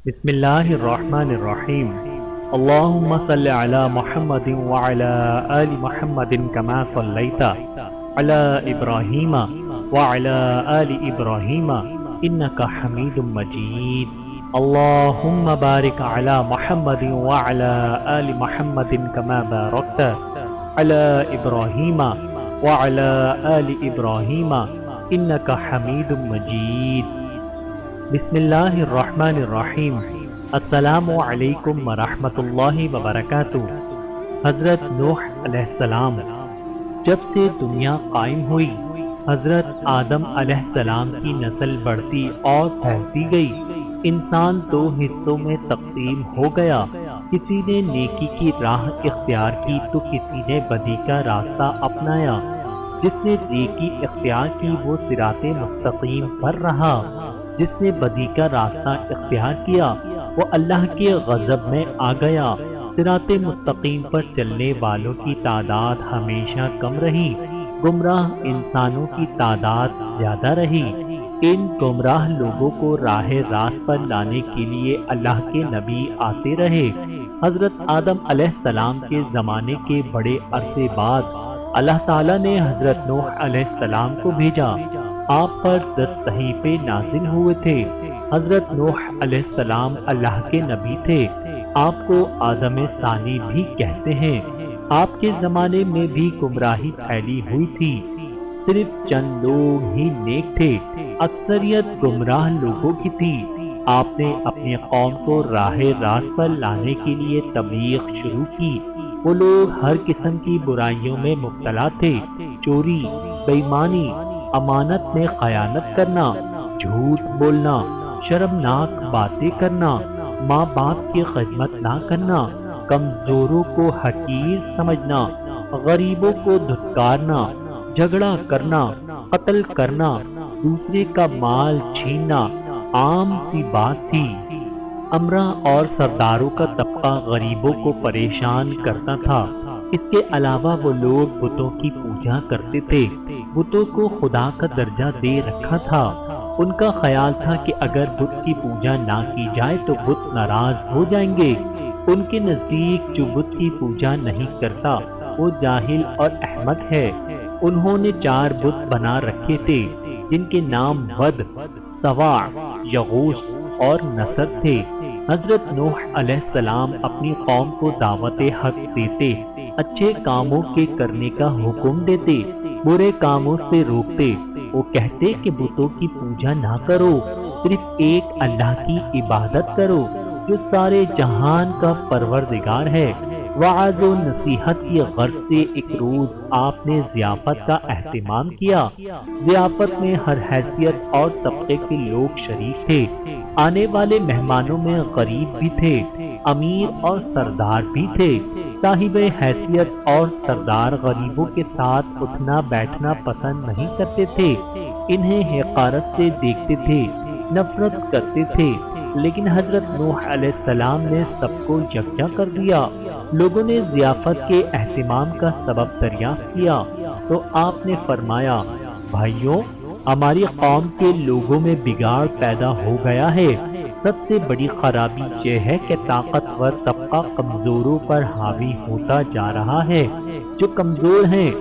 بسم اللہ الرحمن الرحیم اللہم صل علی محمد وعلی آل محمد کما صلیت علی ابراہیم وعلی آل ابراہیم انک حمید مجید اللہم بارک علی محمد وعلی آل محمد کما بارکت علی ابراہیم وعلی آل ابراہیم انک حمید مجید بسم اللہ الرحمن الرحیم السلام علیکم ورحمۃ اللہ وبرکاتہ۔ حضرت نوح علیہ السلام جب سے دنیا قائم ہوئی، حضرت آدم علیہ السلام کی نسل بڑھتی اور پھیلتی گئی۔ انسان دو حصوں میں تقسیم ہو گیا، کسی نے نیکی کی راہ اختیار کی تو کسی نے بدی کا راستہ اپنایا۔ جس نے نیکی اختیار کی وہ صراط مستقیم پر رہا، جس نے بدی کا راستہ اختیار کیا وہ اللہ کے غضب میں آ گیا۔ صراط مستقیم پر چلنے والوں کی تعداد ہمیشہ کم رہی، گمراہ انسانوں کی تعداد زیادہ رہی۔ ان گمراہ لوگوں کو راہ راست پر لانے کے لیے اللہ کے نبی آتے رہے۔ حضرت آدم علیہ السلام کے زمانے کے بڑے عرصے بعد اللہ تعالیٰ نے حضرت نوح علیہ السلام کو بھیجا۔ آپ پر 10 صحیفے نازل ہوئے تھے۔ حضرت نوح علیہ السلام اللہ کے نبی تھے۔ آپ کو آدم ثانی بھی کہتے ہیں۔ آپ کے زمانے میں بھی گمراہی پھیلی ہوئی تھی، صرف چند لوگ ہی نیک تھے، اکثریت گمراہ لوگوں کی تھی۔ آپ نے اپنی قوم کو راہ راست پر لانے کے لیے تبلیغ شروع کی۔ وہ لوگ ہر قسم کی برائیوں میں مبتلا تھے، چوری، بے ایمانی، امانت میں خیانت کرنا، جھوٹ بولنا، شرمناک باتیں کرنا، ماں باپ کی خدمت نہ کرنا، کمزوروں کو حقیر سمجھنا، غریبوں کو دھتکارنا، جھگڑا کرنا، قتل کرنا، دوسرے کا مال چھیننا عام سی بات تھی۔ امرا اور سرداروں کا طبقہ غریبوں کو پریشان کرتا تھا۔ اس کے علاوہ وہ لوگ بتوں کی پوجا کرتے تھے، بتوں کو خدا کا درجہ دے رکھا تھا۔ ان کا خیال تھا کہ اگر بت کی پوجا نہ کی جائے تو بت ناراض ہو جائیں گے۔ ان کے نزدیک جو بت کی پوجا نہیں کرتا وہ جاہل اور احمق ہے۔ انہوں نے 4 بت بنا رکھے تھے جن کے نام ود، سواع، یغوث اور نصر تھے۔ حضرت نوح علیہ السلام اپنی قوم کو دعوت حق دیتے، اچھے کاموں کے کرنے کا حکم دیتے، برے کاموں سے روکتے۔ وہ کہتے کہ بتوں کی پوجا نہ کرو، صرف ایک اللہ کی عبادت کرو جو سارے جہان کا پروردگار ہے۔ وعظ و نصیحت کی غرض سے ایک روز آپ نے ضیافت کا اہتمام کیا۔ ضیافت میں ہر حیثیت اور طبقے کے لوگ شریک تھے۔ آنے والے مہمانوں میں غریب بھی تھے، امیر اور سردار بھی تھے۔ صاحب حیثیت اور سردار غریبوں کے ساتھ اٹھنا بیٹھنا پسند نہیں کرتے تھے، انہیں حقارت سے دیکھتے تھے، نفرت کرتے تھے۔ لیکن حضرت نوح علیہ السلام نے سب کو یکجا کر دیا۔ لوگوں نے ضیافت کے اہتمام کا سبب دریافت کیا تو آپ نے فرمایا، بھائیوں، ہماری قوم کے لوگوں میں بگاڑ پیدا ہو گیا ہے۔ سب سے بڑی خرابی یہ ہے کہ طاقتور طبقہ کمزوروں پر حاوی ہوتا جا رہا ہے۔ جو کمزور ہیں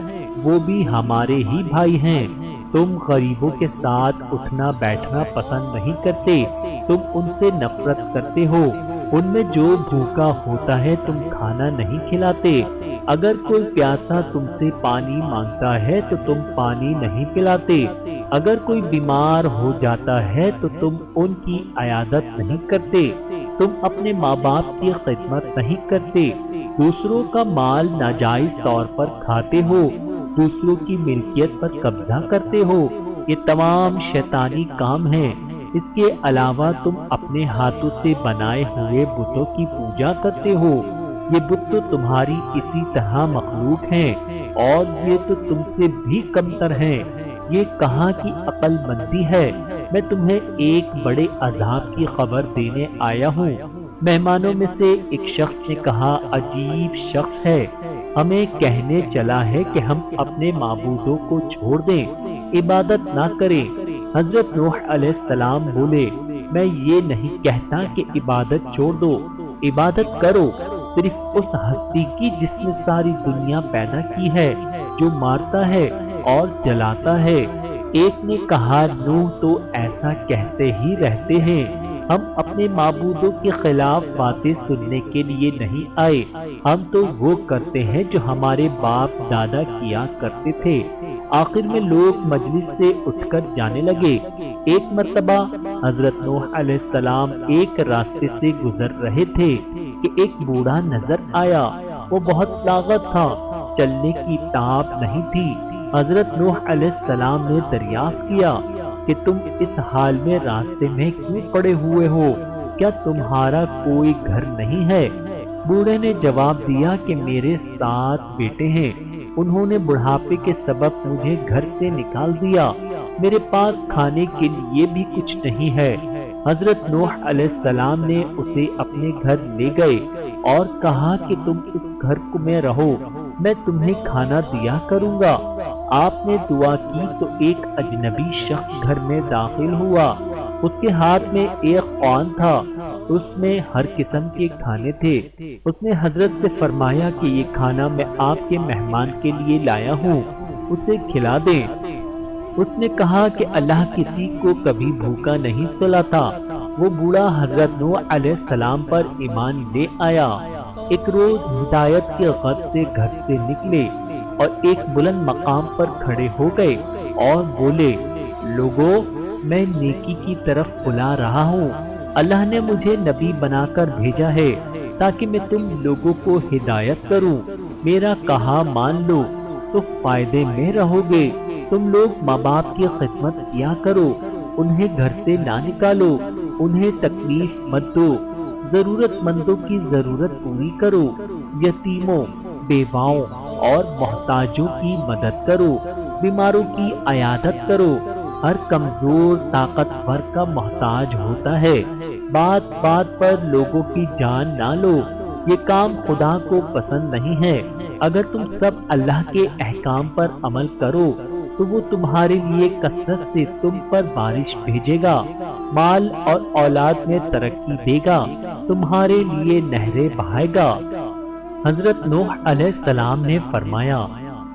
وہ بھی ہمارے ہی بھائی ہیں۔ تم غریبوں کے ساتھ اٹھنا بیٹھنا پسند نہیں کرتے، تم ان سے نفرت کرتے ہو۔ ان میں جو بھوکا ہوتا ہے تم کھانا نہیں کھلاتے۔ اگر کوئی پیاسا تم سے پانی مانگتا ہے تو تم پانی نہیں پلاتے۔ اگر کوئی بیمار ہو جاتا ہے تو تم ان کی عیادت نہیں کرتے۔ تم اپنے ماں باپ کی خدمت نہیں کرتے۔ دوسروں کا مال ناجائز طور پر کھاتے ہو، دوسروں کی ملکیت پر قبضہ کرتے ہو۔ یہ تمام شیطانی کام ہیں۔ اس کے علاوہ تم اپنے ہاتھوں سے بنائے ہوئے بتوں کی پوجا کرتے ہو۔ یہ بت تو تمہاری اسی طرح مخلوق ہیں اور یہ تو تم سے بھی کمتر ہیں۔ یہ کہاں کی عقل مندی ہے؟ میں تمہیں ایک بڑے عذاب کی خبر دینے آیا ہوں۔ مہمانوں میں سے ایک شخص نے کہا، عجیب شخص ہے، ہمیں کہنے چلا ہے کہ ہم اپنے معبودوں کو چھوڑ دیں، عبادت نہ کریں۔ حضرت نوح علیہ السلام بولے، میں یہ نہیں کہتا کہ عبادت چھوڑ دو، عبادت کرو صرف اس ہستی کی جس نے ساری دنیا پیدا کی ہے، جو مارتا ہے اور جلاتا ہے۔ ایک نے کہا نوح تو ایسا کہتے ہی رہتے ہیں، ہم اپنے معبودوں کے خلاف باتیں سننے کے لیے نہیں آئے، ہم تو وہ کرتے ہیں جو ہمارے باپ دادا کیا کرتے تھے۔ آخر میں لوگ مجلس سے اٹھ کر جانے لگے۔ ایک مرتبہ حضرت نوح علیہ السلام ایک راستے سے گزر رہے تھے کہ ایک بوڑھا نظر آیا۔ وہ بہت لاغر تھا، چلنے کی طاقت نہیں تھی۔ حضرت نوح علیہ السلام نے دریافت کیا کہ تم اس حال میں راستے میں کیوں پڑے ہوئے ہو؟ کیا تمہارا کوئی گھر نہیں ہے؟ بوڑھے نے جواب دیا کہ میرے 7 بیٹے ہیں، انہوں نے بڑھاپے کے سبب مجھے گھر سے نکال دیا، میرے پاس کھانے کے لیے بھی کچھ نہیں ہے۔ حضرت نوح علیہ السلام نے اسے اپنے گھر لے گئے اور کہا کہ تم اس گھر میں رہو، میں تمہیں کھانا دیا کروں گا۔ آپ نے دعا کی تو ایک اجنبی شخص گھر میں داخل ہوا۔ اس کے ہاتھ میں ایک خوان تھا، اس میں ہر قسم کے کھانے تھے۔ اس نے حضرت سے فرمایا کہ یہ کھانا میں آپ کے مہمان کے لیے لایا ہوں، اسے کھلا دیں۔ اس نے کہا کہ اللہ کسی کو کبھی بھوکا نہیں سلاتا۔ وہ بوڑھا حضرت نوح علیہ السلام پر ایمان لے آیا۔ ایک روز ہدایت کے غرض سے گھر سے نکلے اور ایک بلند مقام پر کھڑے ہو گئے اور بولے، لوگوں میں نیکی کی طرف بلا رہا ہوں، اللہ نے مجھے نبی بنا کر بھیجا ہے تاکہ میں تم لوگوں کو ہدایت کروں، میرا کہا مان لو تو فائدے میں رہو گے۔ تم لوگ ماں باپ کی خدمت کیا کرو، انہیں گھر سے نہ نکالو، انہیں تکلیف مت دو، ضرورت مندوں کی ضرورت پوری کرو، یتیموں، بیواؤں اور محتاجوں کی مدد کرو، بیماروں کی عیادت کرو، ہر کمزور طاقتور کا محتاج ہوتا ہے، بات بات پر لوگوں کی جان نہ لو، یہ کام خدا کو پسند نہیں ہے۔ اگر تم سب اللہ کے احکام پر عمل کرو تو وہ تمہارے لیے کثرت سے تم پر بارش بھیجے گا، مال اور اولاد میں ترقی دے گا، تمہارے لیے نہریں بہائے گا۔ حضرت نوح علیہ السلام نے فرمایا،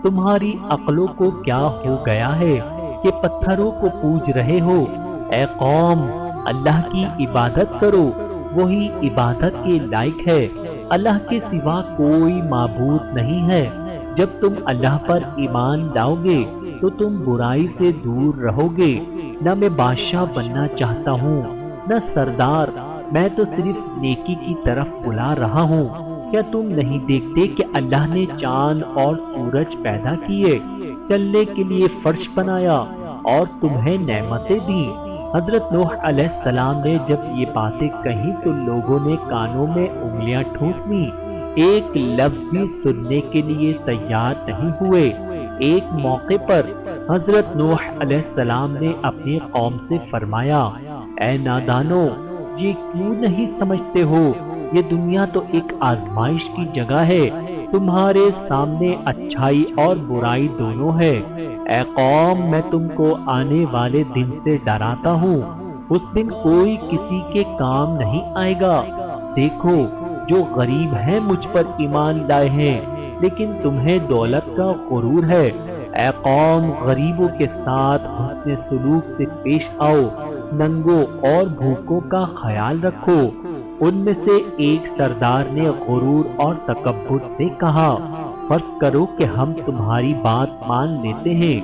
تمہاری عقلوں کو کیا ہو گیا ہے کہ پتھروں کو پوج رہے ہو؟ اے قوم، اللہ کی عبادت کرو، وہی عبادت کے لائق ہے، اللہ کے سوا کوئی معبود نہیں ہے۔ جب تم اللہ پر ایمان لاؤ گے تو تم برائی سے دور رہو گے۔ نہ میں بادشاہ بننا چاہتا ہوں نہ سردار، میں تو صرف نیکی کی طرف بلا رہا ہوں۔ کیا تم نہیں دیکھتے کہ اللہ نے چاند اور سورج پیدا کیے، چلنے کے لیے فرش بنایا اور تمہیں نعمتیں دی؟ حضرت نوح علیہ السلام نے جب یہ باتیں کہیں تو لوگوں نے کانوں میں انگلیاں ٹھونس لیں، ایک لفظ بھی سننے کے لیے تیار نہیں ہوئے۔ ایک موقع پر حضرت نوح علیہ السلام نے اپنی قوم سے فرمایا، اے نادانو، یہ کیوں نہیں سمجھتے ہو؟ یہ دنیا تو ایک آزمائش کی جگہ ہے، تمہارے سامنے اچھائی اور برائی دونوں ہے۔ اے قوم، میں تم کو آنے والے دن سے ڈراتا ہوں، اس دن کوئی کسی کے کام نہیں آئے گا۔ دیکھو، جو غریب ہیں مجھ پر ایمان لائے ہیں، لیکن تمہیں دولت کا غرور ہے۔ اے قوم، غریبوں کے ساتھ حسن سلوک سے پیش آؤ، ننگوں اور بھوکوں کا خیال رکھو۔ ان میں سے ایک سردار نے غرور اور تکبر سے کہا، فرض کرو کہ ہم تمہاری بات مان لیتے ہیں،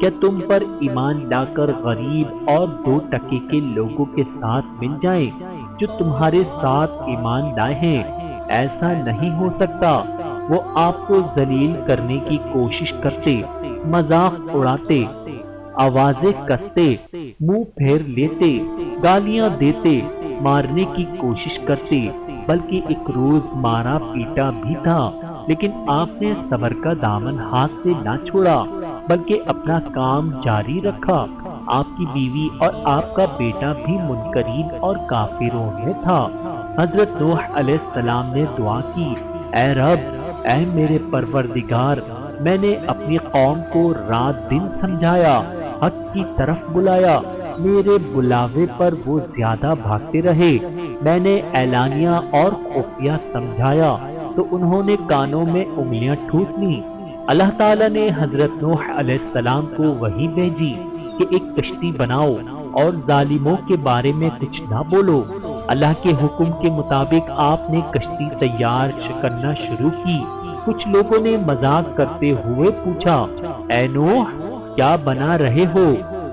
کیا تم پر ایمان لا کر غریب اور 2 ٹکے کے لوگوں کے ساتھ مل جائیں جو تمہارے ساتھ ایمان لائے ہیں؟ ایسا نہیں ہو سکتا۔ وہ آپ کو ذلیل کرنے کی کوشش کرتے، مذاق اڑاتے، آوازیں کستے، منہ پھیر لیتے، گالیاں دیتے، مارنے کی کوشش کرتے، بلکہ ایک روز مارا پیٹا بھی تھا، لیکن آپ نے صبر کا دامن ہاتھ سے نہ چھوڑا بلکہ اپنا کام جاری رکھا۔ آپ کی بیوی اور آپ کا بیٹا بھی منکرین اور کافروں میں تھا۔ حضرت نوح علیہ السلام نے دعا کی، اے رب، اے میرے پروردگار، میں نے اپنی قوم کو رات دن سمجھایا، حق کی طرف بلایا، میرے بلاوے پر وہ زیادہ بھاگتے رہے۔ میں نے اعلانیہ اور خفیہ سمجھایا تو انہوں نے کانوں میں انگلیاں ٹھوس لیں۔ اللہ تعالیٰ نے حضرت نوح علیہ السلام کو وحی بھیجی کہ ایک کشتی بناؤ اور ظالموں کے بارے میں کچھ نہ بولو۔ اللہ کے حکم کے مطابق آپ نے کشتی تیار کرنا شروع کی۔ کچھ لوگوں نے مذاق کرتے ہوئے پوچھا، اے نوح کیا بنا رہے ہو؟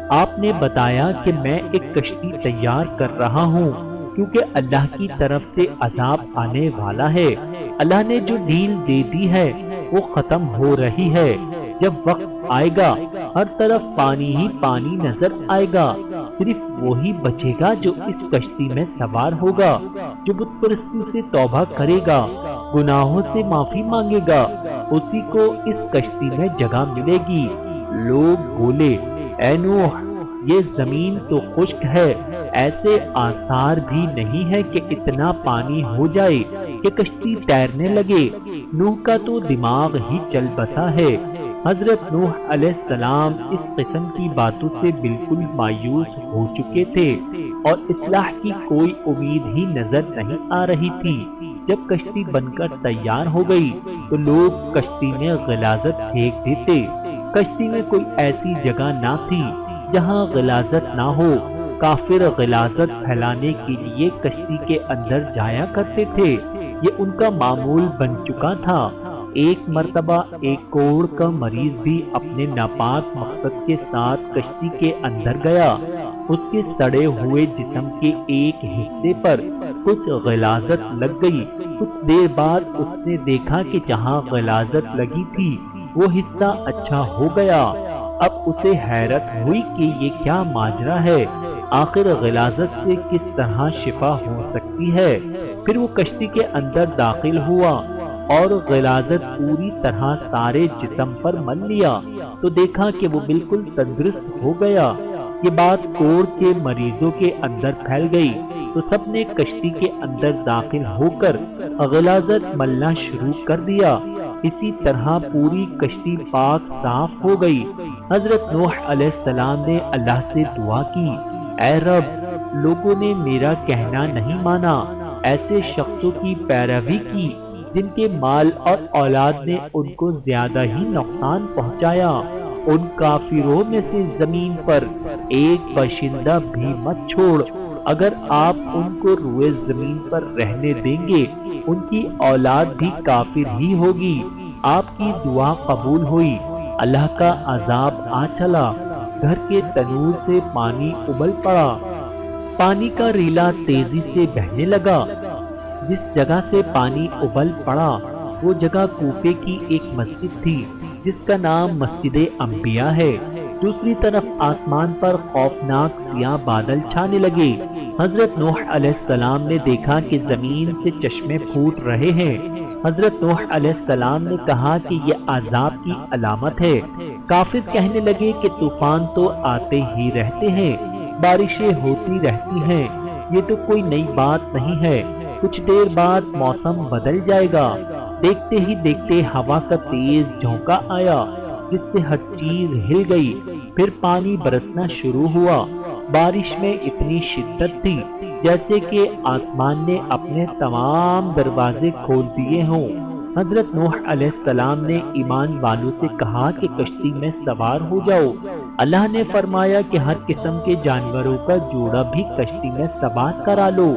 آپ نے بتایا کہ میں ایک کشتی تیار کر رہا ہوں کیونکہ اللہ کی طرف سے عذاب آنے والا ہے۔ اللہ نے جو ڈیل دے دی ہے وہ ختم ہو رہی ہے۔ جب وقت آئے گا ہر طرف پانی ہی پانی نظر آئے گا، صرف وہی بچے گا جو اس کشتی میں سوار ہوگا، جو بت پرستی سے توبہ کرے گا، گناہوں سے معافی مانگے گا، اسی کو اس کشتی میں جگہ ملے گی۔ لوگ بولے، اے نوح یہ زمین تو خشک ہے، ایسے آثار بھی نہیں ہے کہ اتنا پانی ہو جائے کہ کشتی تیرنے لگے۔ نوح کا تو دماغ ہی چل بسا ہے۔ حضرت نوح علیہ السلام اس قسم کی باتوں سے بالکل مایوس ہو چکے تھے اور اصلاح کی کوئی امید ہی نظر نہیں آ رہی تھی۔ جب کشتی بن کر تیار ہو گئی تو لوگ کشتی میں غلاظت پھینک دیتے۔ کشتی میں کوئی ایسی جگہ نہ تھی جہاں غلاظت نہ ہو۔ کافر غلاظت پھیلانے کے لیے کشتی کے اندر جایا کرتے تھے، یہ ان کا معمول بن چکا تھا۔ ایک مرتبہ ایک کوڑ کا مریض بھی اپنے ناپاک مقصد کے ساتھ کشتی کے اندر گیا۔ اس کے سڑے ہوئے جسم کے ایک حصے پر کچھ غلاظت لگ گئی۔ کچھ دیر بعد اس نے دیکھا کہ جہاں غلاظت لگی تھی وہ حصہ اچھا ہو گیا۔ اب اسے حیرت ہوئی کہ یہ کیا ماجرا ہے، آخر غلاظت سے کس طرح شفا ہو سکتی ہے۔ پھر وہ کشتی کے اندر داخل ہوا اور غلاظت پوری طرح سارے جسم پر مل لیا تو دیکھا کہ وہ بالکل تندرست ہو گیا۔ یہ بات کوڑ کے مریضوں کے اندر پھیل گئی تو سب نے کشتی کے اندر داخل ہو کر غلاظت ملنا شروع کر دیا۔ اسی طرح پوری کشتی پاک صاف ہو گئی۔ حضرت نوح علیہ السلام نے اللہ سے دعا کی، اے رب لوگوں نے میرا کہنا نہیں مانا، ایسے شخصوں کی پیروی کی جن کے مال اور اولاد نے ان کو زیادہ ہی نقصان پہنچایا۔ ان کافروں میں سے زمین پر ایک باشندہ بھی مت چھوڑ، اگر آپ ان کو روئے زمین پر رہنے دیں گے ان کی اولاد بھی کافر ہی ہوگی۔ آپ کی دعا قبول ہوئی، اللہ کا عذاب آ چلا، گھر کے تنور سے پانی ابل پڑا، پانی کا ریلا تیزی سے بہنے لگا۔ جس جگہ سے پانی ابل پڑا وہ جگہ کوفے کی ایک مسجد تھی جس کا نام مسجد انبیاء ہے۔ دوسری طرف آسمان پر خوفناک سیاہ بادل چھانے لگے۔ حضرت نوح علیہ السلام نے دیکھا کہ زمین سے چشمے پھوٹ رہے ہیں۔ حضرت نوح علیہ السلام نے کہا کہ یہ عذاب کی علامت ہے۔ کافر کہنے لگے کہ طوفان تو آتے ہی رہتے ہیں، بارشیں ہوتی رہتی ہیں، یہ تو کوئی نئی بات نہیں ہے، کچھ دیر بعد موسم بدل جائے گا۔ دیکھتے ہی دیکھتے ہوا کا تیز جھونکا آیا جس سے ہر چیز ہل گئی، پھر پانی برسنا شروع ہوا۔ بارش میں اتنی شدت تھی جیسے کہ آسمان نے اپنے تمام دروازے کھول دیے ہوں۔ حضرت نوح علیہ السلام نے ایمان والوں سے کہا کہ کشتی میں سوار ہو جاؤ۔ اللہ نے فرمایا کہ ہر قسم کے جانوروں کا جوڑا بھی کشتی میں سوار کرا لو۔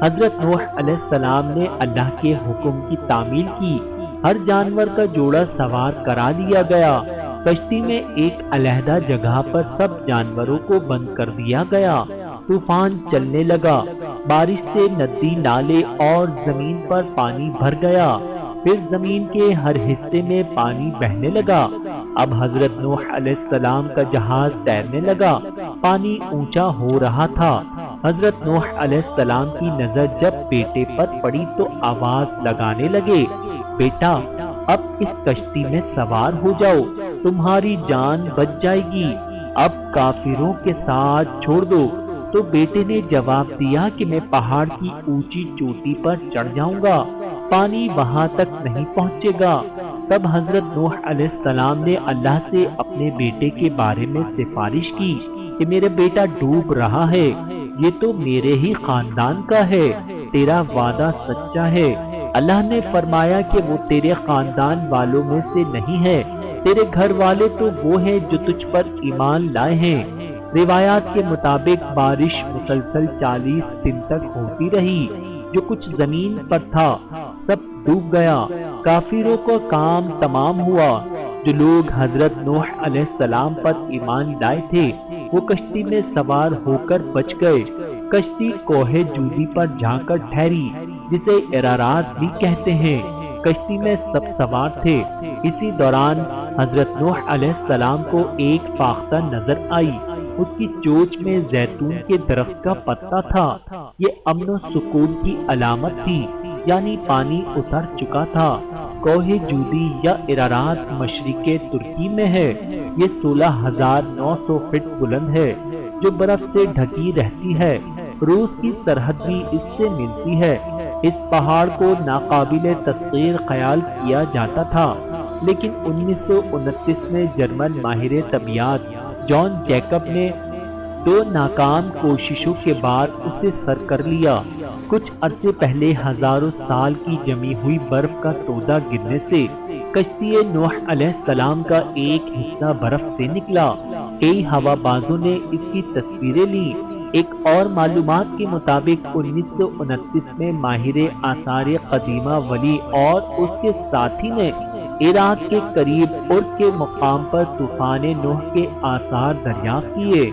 حضرت نوح علیہ السلام نے اللہ کے حکم کی تعمیل کی، ہر جانور کا جوڑا سوار کرا لیا گیا۔ کشتی میں ایک علیحدہ جگہ پر سب جانوروں کو بند کر دیا گیا۔ طوفان چلنے لگا، بارش سے ندی نالے اور زمین پر پانی بھر گیا، پھر زمین کے ہر حصے میں پانی بہنے لگا۔ اب حضرت نوح علیہ السلام کا جہاز تیرنے لگا، پانی اونچا ہو رہا تھا۔ حضرت نوح علیہ السلام کی نظر جب بیٹے پر پڑی تو آواز لگانے لگے، بیٹا اب اس کشتی میں سوار ہو جاؤ، تمہاری جان بچ جائے گی، اب کافروں کے ساتھ چھوڑ دو۔ تو بیٹے نے جواب دیا کہ میں پہاڑ کی اونچی چوٹی پر چڑھ جاؤں گا، پانی وہاں تک نہیں پہنچے گا۔ تب حضرت نوح علیہ السلام نے اللہ سے اپنے بیٹے کے بارے میں سفارش کی کہ میرا بیٹا ڈوب رہا ہے، یہ تو میرے ہی خاندان کا ہے، تیرا وعدہ سچا ہے۔ اللہ نے فرمایا کہ وہ تیرے خاندان والوں میں سے نہیں ہے، تیرے گھر والے تو وہ ہیں جو تجھ پر ایمان لائے ہیں۔ روایات کے مطابق بارش مسلسل 40 دن تک ہوتی رہی، جو کچھ زمین پر تھا سب ڈوب گیا، کافروں کا کام تمام ہوا۔ جو لوگ حضرت نوح علیہ السلام پر ایمان لائے تھے وہ کشتی میں سوار ہو کر بچ گئے۔ کشتی کوہ جودی پر جا کر ٹھہری، جسے ارارات بھی کہتے ہیں۔ کشتی میں سب سوار تھے۔ اسی دوران حضرت نوح علیہ السلام کو ایک فاختہ نظر آئی، اس کی چونچ میں زیتون کے درخت کا پتا تھا۔ یہ امن و سکون کی علامت تھی، یعنی پانی اتر چکا تھا۔ کوہ جودی یا ارارات مشرق ترکی میں ہے۔ یہ 16,900 فٹ بلند ہے، جو برف سے ڈھکی رہتی ہے۔ روس کی سرحد بھی اس سے ملتی ہے۔ اس پہاڑ کو ناقابل تسخیر خیال کیا جاتا تھا، لیکن 1929 میں جرمن ماہر طبیعیات جان جیکب نے 2 ناکام کوششوں کے بعد اسے سر کر لیا۔ کچھ عرصے پہلے ہزاروں سال کی جمی ہوئی برف کا تودہ گرنے سے کشتی نوح علیہ السلام کا ایک حصہ برف سے نکلا۔ کئی ہوا بازوں نے اس کی تصویریں لی۔ ایک اور معلومات کے مطابق 1929 میں ماہر آثار قدیمہ ولی اور اس کے ساتھی نے عراق کے قریب ارد کے مقام پر طوفان نوح کے آثار دریافت کیے۔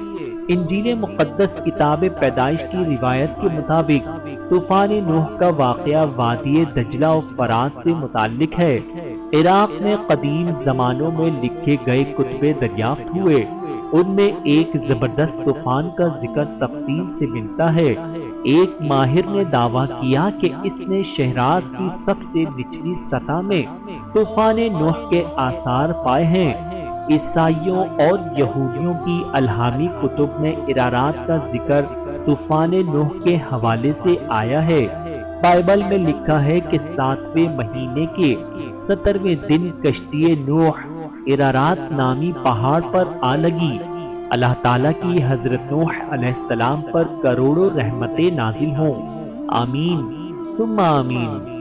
انجیل مقدس کتاب پیدائش کی روایت کے مطابق طوفان نوح کا واقعہ وادی دجلہ و فرات سے متعلق ہے۔ عراق میں قدیم زمانوں میں لکھے گئے کتب دریافت ہوئے، ان میں ایک زبردست طوفان کا ذکر تفصیل سے ملتا ہے۔ ایک ماہر نے دعویٰ کیا کہ اس نے شہراز کی سب سے نچلی سطح میں طوفان نوح کے آثار پائے ہیں۔ عیسائیوں اور یہودیوں کی الہامی کتب میں ارارات کا ذکر طوفان نوح کے حوالے سے آیا ہے۔ بائبل میں لکھا ہے کہ 7ویں مہینے کے 17ویں دن کشتی نوح ارارات نامی پہاڑ پر آ لگی۔ اللہ تعالیٰ کی حضرت نوح علیہ السلام پر کروڑوں رحمتیں نازل ہوں۔ آمین ثم آمین۔